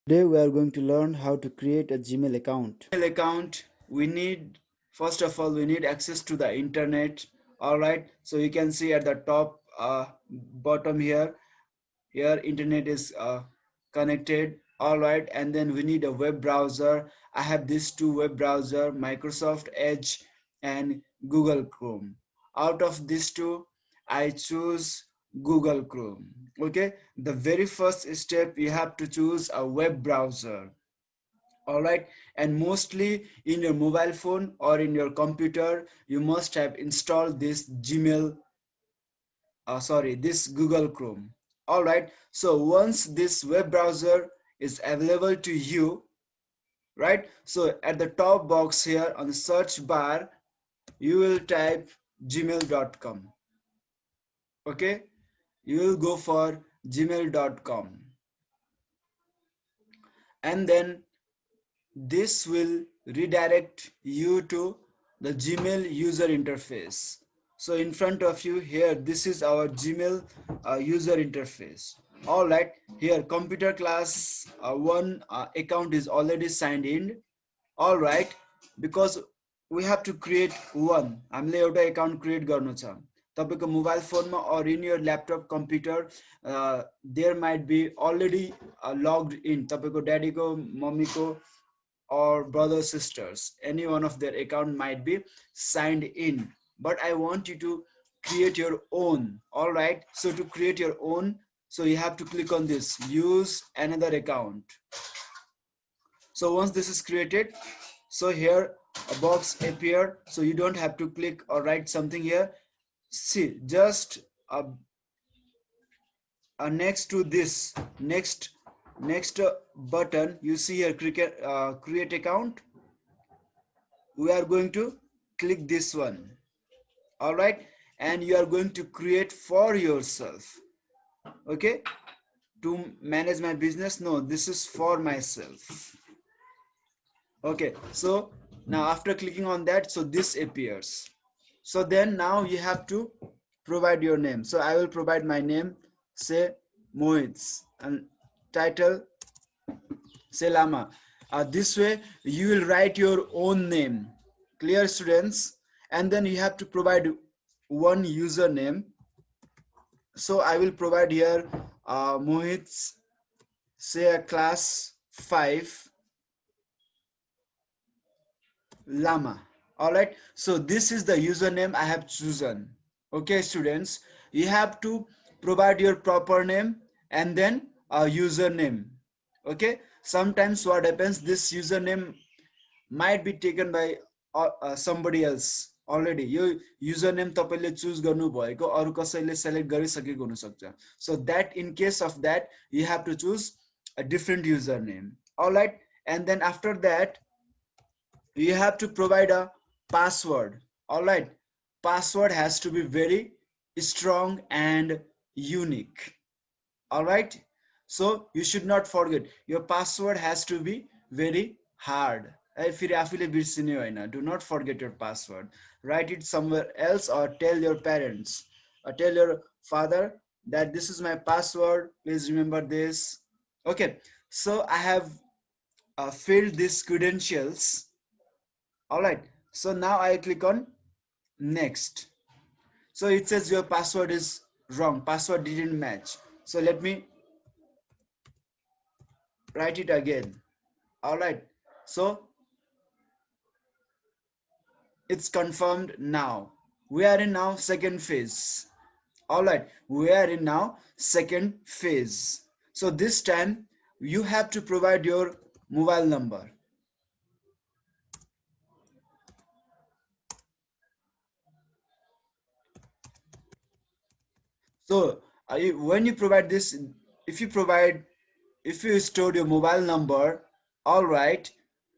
Today we are going to learn how to create a Gmail account. Gmail account, we need, first of all, we need access to the internet. All right, so you can see at the top bottom here internet is connected. All right, and then we need a web browser. I have these two web browser, Microsoft Edge and Google Chrome. Out of these two, I choose Google Chrome. Okay, the very first step, you have to choose a web browser. All right, and mostly in your mobile phone or in your computer you must have installed this Gmail, this Google Chrome. All right, so once this web browser is available to you, right, so at the top box here on the search bar you will type gmail.com. Okay, you will go for gmail.com, and then this will redirect you to the Gmail user interface. So in front of you here, this is our Gmail user interface. All right, here computer class one account is already signed in. All right, because we have to create one, हामीले एउटा account create गर्नु छ तपाईको mobile फोनमा or in your laptop computer, there might be already logged in तपाईको ड्याडीको मम्मीको or brothers sisters, any one of their account might be signed in, but I want you to create your own. All right, so to create your own, so you have to click on this use another account. So once this is created, so here a box appear, so you don't have to click or write something here. See, just next to this next button you see here create account, we are going to click this one. All right, and you are going to create for yourself. Okay, to manage my business, no, this is for myself. Okay, so now after clicking on that, so this appears. So then now you have to provide your name. So I will provide my name, say Mohit, and title say Lama. This way you will write your own name. Clear, students? And then you have to provide one username. So I will provide here Mohit, say a class 5 Lama. All right, so this is the username I have chosen. Okay, students, you have to provide your proper name and then a username. Okay, sometimes what happens, this username might be taken by somebody else already. Yo username तपाईले choose गर्नु भएको अरु कसैले select गरिसकेको हुन सक्छ. So that in case of that you have to choose a different username. All right, and then after that you have to provide a password. All right, password has to be very strong and unique. All right, so you should not forget, your password has to be very hard. Do not forget your password. Write it somewhere else or tell your parents or tell your father that this is my password, please remember this. Okay, so I have filled these credentials. All right, so now I click on next. So it says your password is wrong, password didn't match. So let me write it again. All right, so it's confirmed. Now we are in now second phase. All right, we are in now second phase. So this time you have to provide your mobile number. So when you provide this, if you provide, if you store your mobile number, all right,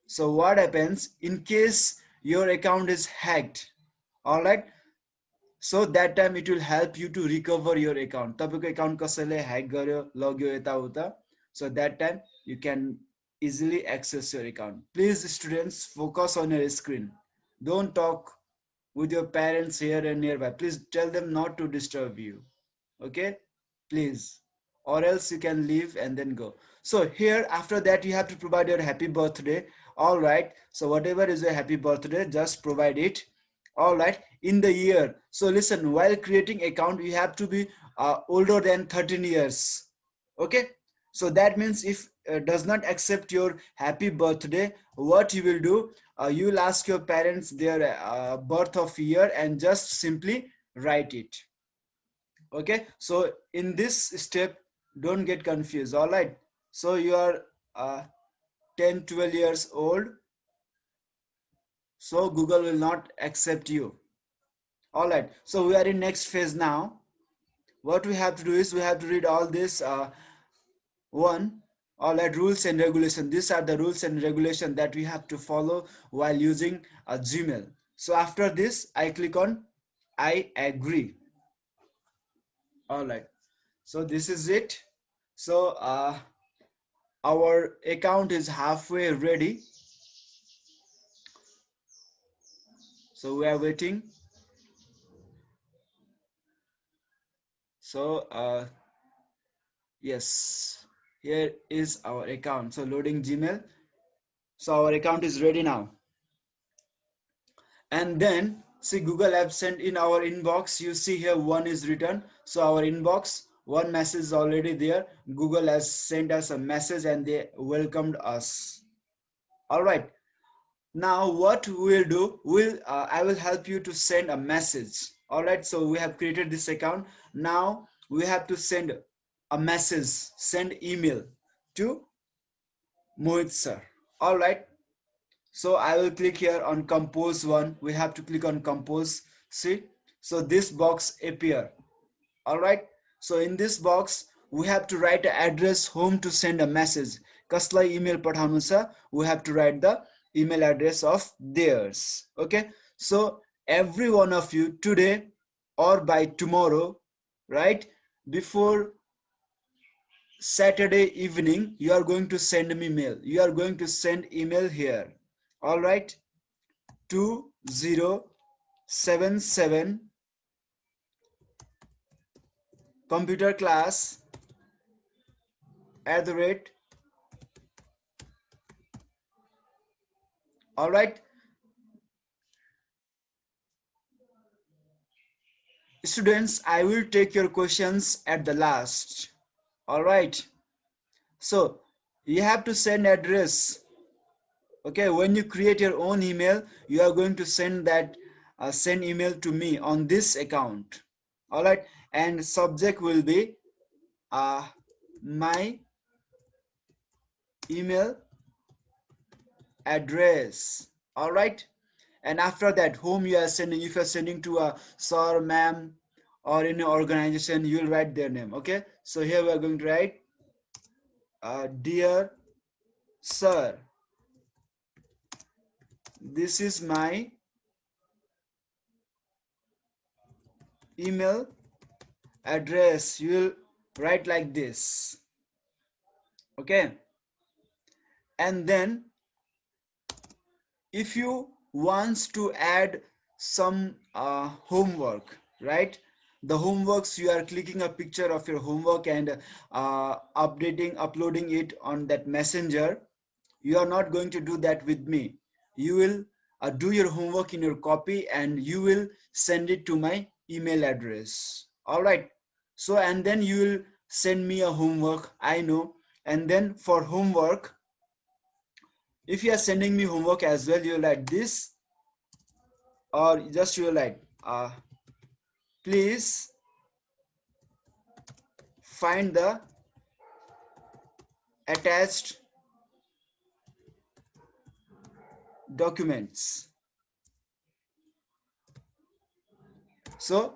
so what happens in case your account is hacked? All right, so that time it will help you to recover your account. तपाईको account कसैले hack गर्यो लग्यो यताउता, so that time you can easily access your account. Please students, focus on your screen. Don't talk with your parents here and nearby. Please tell them not to disturb you. Okay, please, or else you can leave and then go. So here after that you have to provide your happy birthday. All right, so whatever is a happy birthday, just provide it. All right, in the year. So listen, while creating account you have to be older than 13 years. Okay, so that means if does not accept your happy birthday, what you will do, you will ask your parents their birth of year and just simply write it. Okay, so in this step don't get confused. All right, so you are 10-12 years old, so Google will not accept you. All right, so we are in next phase now. What we have to do is we have to read all this one. All right, rules and regulation. These are the rules and regulation that we have to follow while using a Gmail. So after this I click on I agree. All right, so this is it. So our account is halfway ready, so we are waiting. So yes, here is our account. So loading Gmail. So our account is ready now. And then see, Google Apps sent in our inbox. You see here one is written. So our inbox, one message is already there. Google has sent us a message and they welcomed us. All right, now what we'll do, I will help you to send a message. All right, so we have created this account. Now we have to send a message, send email to Mohit sir. All right, so I will click here on compose one. We have to click on compose. See, so this box appear. All right, so in this box we have to write an address home to send a message. Kasलाई email पठाउनु छ, we have to write the email address of theirs. Okay, so every one of you today or by tomorrow, right, before Saturday evening, you are going to send me mail. You are going to send email here. All right, 2077 computer class @ all right, students, I will take your questions at the last. All right, so you have to send address. Okay, when you create your own email, you are going to send that send email to me on this account. All right, and subject will be my email address. All right, and after that, whom you are sending, if you are sending to a sir, ma'am, or in an organization, you will write their name. Okay, so here we are going to write dear sir, this is my email address. You will write like this. Okay, and then if you wants to add some homework, right, the homeworks, you are clicking a picture of your homework and uploading it on that messenger. You are not going to do that with me. You will do your homework in your copy and you will send it to my email address. All right, so and then you will send me a homework, I know. And then for homework, if you are sending me homework as well, you like this, or just you like please find the attached documents. So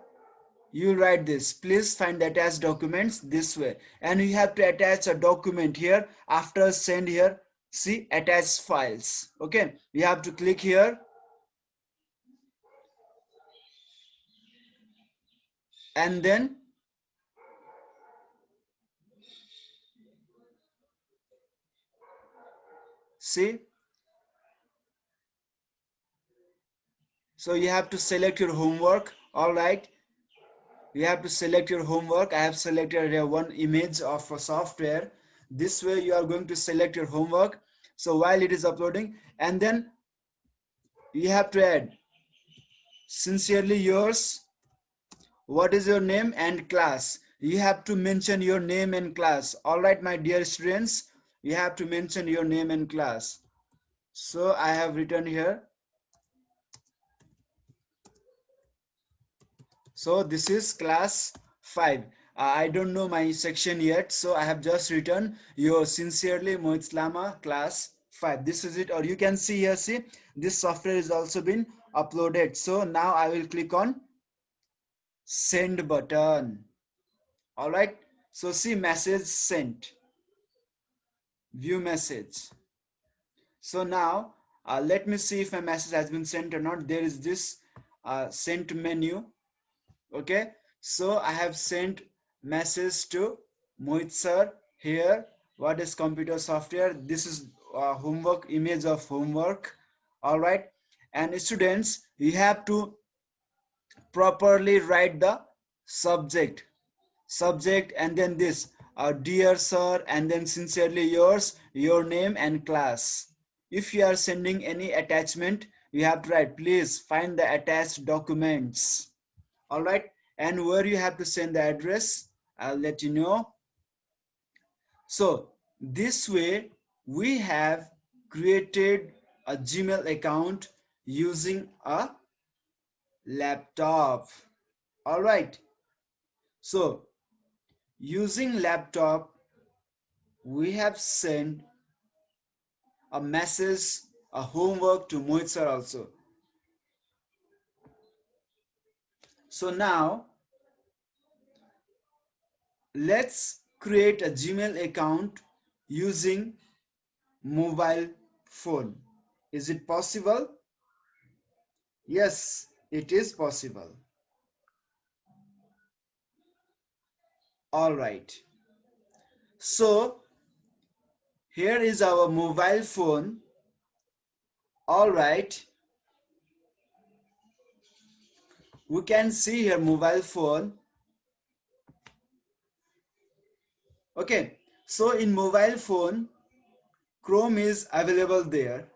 you write this, please find the attached documents, this way, and you have to attach a document here. After send here, see attach files. Okay, you have to click here and then see, so you have to select your homework. All right, you have to select your homework. I have selected one image of a software. This way you are going to select your homework. So while it is uploading, and then you have to add sincerely yours. What is your name and class? You have to mention your name and class. All right, my dear students, you have to mention your name and class. So I have written here. So this is class 5. I don't know my section yet, so I have just written your sincerely Mohit Lama class 5. This is it, or you can see here, see this software is also been uploaded. So now I will click on send button. All right, so see message sent, view message. So now let me see if a message has been sent or not. There is this sent menu. Okay, so I have sent message to Mohit sir here. What is computer software? This is homework, image of homework. All right, and students, you have to properly write the subject and then this dear sir and then sincerely yours, your name and class. If you are sending any attachment, you have to write please find the attached documents. All right, and where you have to send the address, I'll let you know. So this way we have created a Gmail account using a laptop. All right, so using laptop we have sent a message, a homework to Mohit sir also. So now let's create a Gmail account using mobile phone. Is it possible? Yes, it is possible. All right. So here is our mobile phone. All right. We can see here mobile phone. Okay. So in mobile phone, Chrome is available there.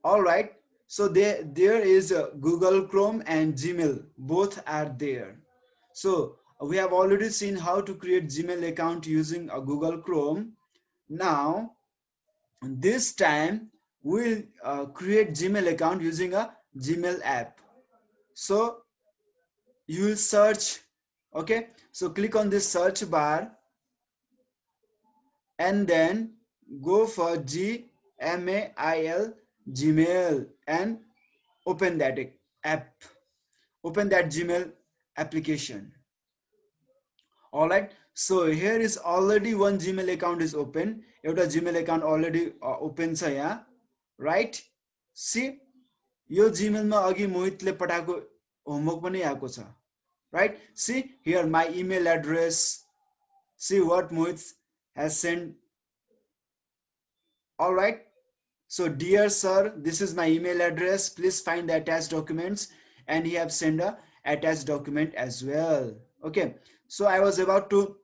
All right, so there is Google Chrome and Gmail, both are there. So we have already seen how to create Gmail account using a Google Chrome. Now this time we'll create Gmail account using a Gmail app. So you will search. Okay, so click on this search bar and then go for Gmail, Gmail, and open that app, open that Gmail application. All right, so here is already one Gmail account is open. एउटा Gmail account already open छ यहाँ, right? See, यो Gmail मा अघि मोहितले पठाएको homework पनि आएको छ, right? See here my email address. See what Mohit has sent. All right, so dear sir, this is my email address, please find the attached documents, and he have sent a attached document as well. Okay, so I was about to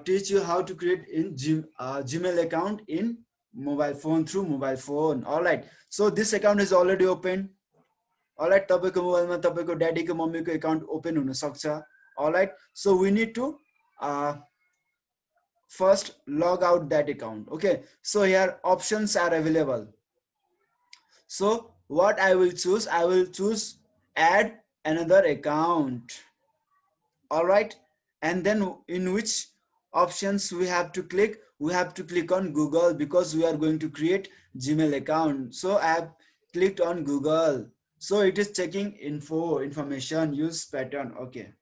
teach you how to create in Gmail account in mobile phone, through mobile phone. All right, so this account is already open. All right, तपाईको मोबाइलमा तपाईको ड्याडीको मम्मीको account open हुन सक्छ. All right, so we need to first log out that account. Okay, so here options are available. So what I will choose, I will choose add another account. All right, and then in which options we have to click, we have to click on Google because we are going to create Gmail account. So I have clicked on Google. So it is checking information, use pattern. Okay,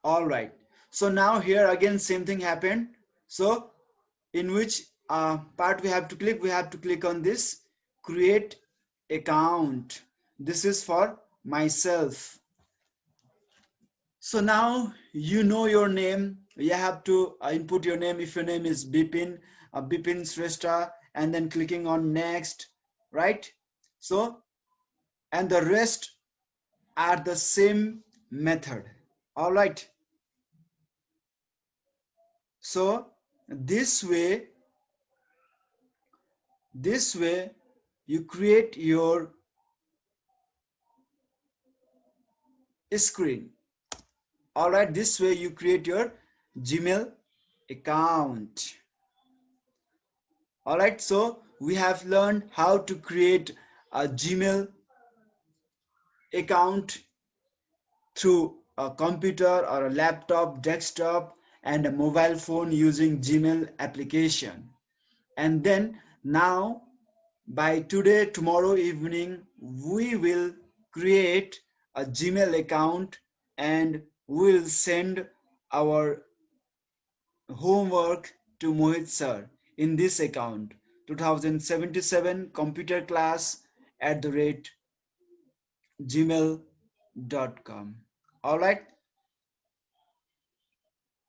all right, so now here again same thing happened. So in which part we have to click, we have to click on this create account. This is for myself. So now you know your name, you have to input your name. If your name is Bipin, Bipin Shrestha, and then clicking on next, right? So and the rest are the same method. All right. So this way you create your screen. All right, this way you create your Gmail account. All right, so we have learned how to create a Gmail account through a computer or a laptop, desktop, and a mobile phone using Gmail application. And then now, by today, tomorrow evening, we will create a Gmail account and we'll send our homework to Mohit sir in this account 2077 computer class @ gmail.com. All right.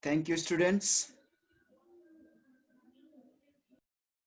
Thank you, students.